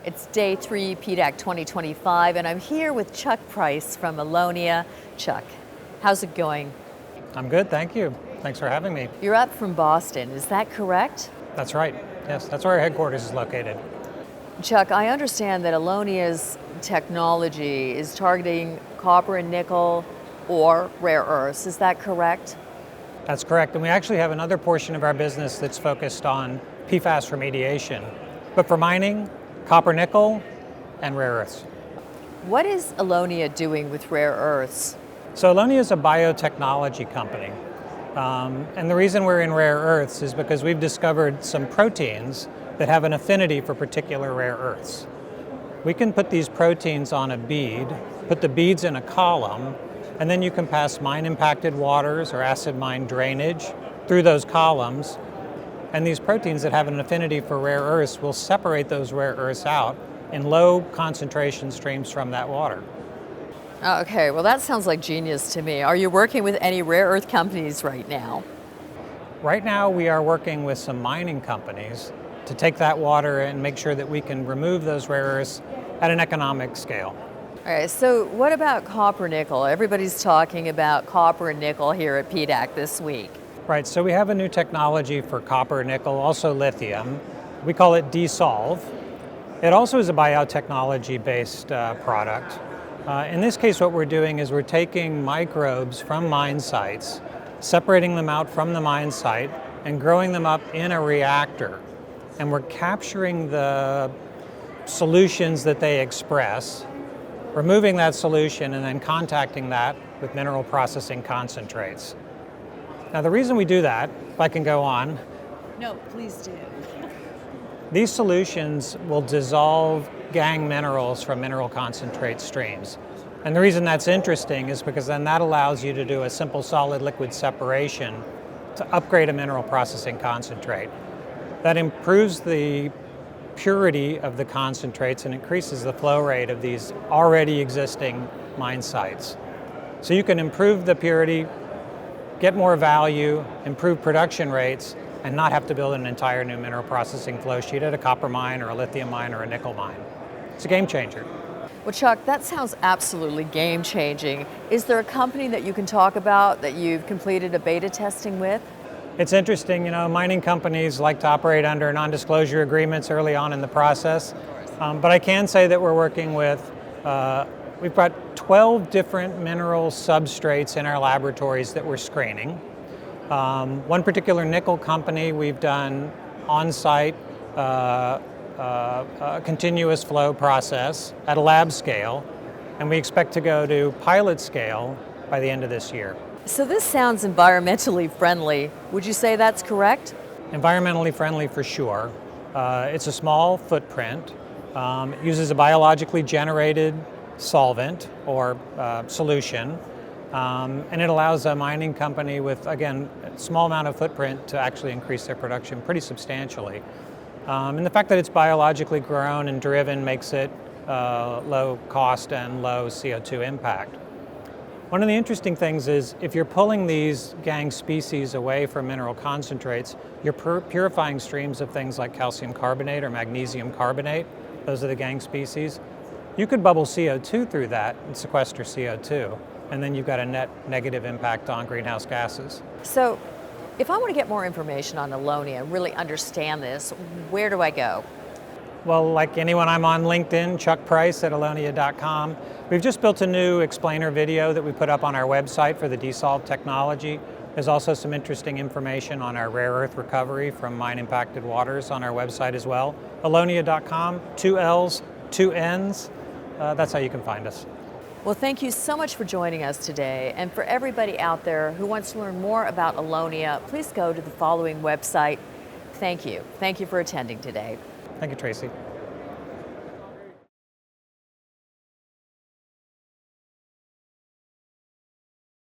It's day 3 PDAC 2025, and I'm here with Chuck Price from Allonnia. Chuck, how's it going? I'm good, thank you. Thanks for having me. You're up from Boston, is that correct? That's right. Yes, that's where our headquarters is located. Chuck, I understand that Allonnia's technology is targeting copper and nickel or rare earths. Is that correct? That's correct, and we actually have another portion of our business that's focused on PFAS remediation. But for mining, copper, nickel, and rare earths. What is Allonnia doing with rare earths? So Allonnia is a biotechnology company. And the reason we're in rare earths is because we've discovered some proteins that have an affinity for particular rare earths. We can put these proteins on a bead, put the beads in a column, and then you can pass mine-impacted waters or acid mine drainage through those columns. And these proteins that have an affinity for rare earths will separate those rare earths out in low concentration streams from that water. Okay, well that sounds like genius to me. Are you working with any rare earth companies right now? Right now we are working with some mining companies to take that water and make sure that we can remove those rare earths at an economic scale. All right, so what about copper nickel? Everybody's talking about copper and nickel here at PDAC this week. Right, so we have a new technology for copper, nickel, also lithium. We call it Desolve. It also is a biotechnology-based product. In this case, what we're doing is we're taking microbes from mine sites, separating them out from the mine site, and growing them up in a reactor. And we're capturing the solutions that they express, removing that solution, and then contacting that with mineral processing concentrates. Now the reason we do that, if I can go on. No, please do. These solutions will dissolve gangue minerals from mineral concentrate streams. And the reason that's interesting is because then that allows you to do a simple solid liquid separation to upgrade a mineral processing concentrate. That improves the purity of the concentrates and increases the flow rate of these already existing mine sites. So you can improve the purity, get more value, improve production rates, and not have to build an entire new mineral processing flow sheet at a copper mine or a lithium mine or a nickel mine. It's a game changer. Well, Chuck, that sounds absolutely game-changing. Is there a company that you can talk about that you've completed a beta testing with? It's interesting, you know, mining companies like to operate under non-disclosure agreements early on in the process. But I can say that we're working with, we've got 12 different mineral substrates in our laboratories that we're screening. One particular nickel company, we've done on-site continuous flow process at a lab scale, and we expect to go to pilot scale by the end of this year. So this sounds environmentally friendly. Would you say that's correct? Environmentally friendly for sure. It's a small footprint. It uses a biologically generated solvent or solution, and it allows a mining company with, again, a small amount of footprint to actually increase their production pretty substantially. And the fact that it's biologically grown and driven makes it low cost and low CO2 impact. One of the interesting things is if you're pulling these gangue species away from mineral concentrates, you're purifying streams of things like calcium carbonate or magnesium carbonate. Those are the gangue species. You could bubble CO2 through that and sequester CO2, and then you've got a net negative impact on greenhouse gases. So if I want to get more information on Allonnia and really understand this, where do I go? Well, like anyone, I'm on LinkedIn, Chuck Price at Allonnia.com. We've just built a new explainer video that we put up on our website for the Desolve technology. There's also some interesting information on our rare earth recovery from mine-impacted waters on our website as well. Allonnia.com, 2 L's, 2 N's. That's how you can find us. Well, thank you so much for joining us today. And for everybody out there who wants to learn more about Allonnia, please go to the following website. Thank you. Thank you for attending today. Thank you, Tracy.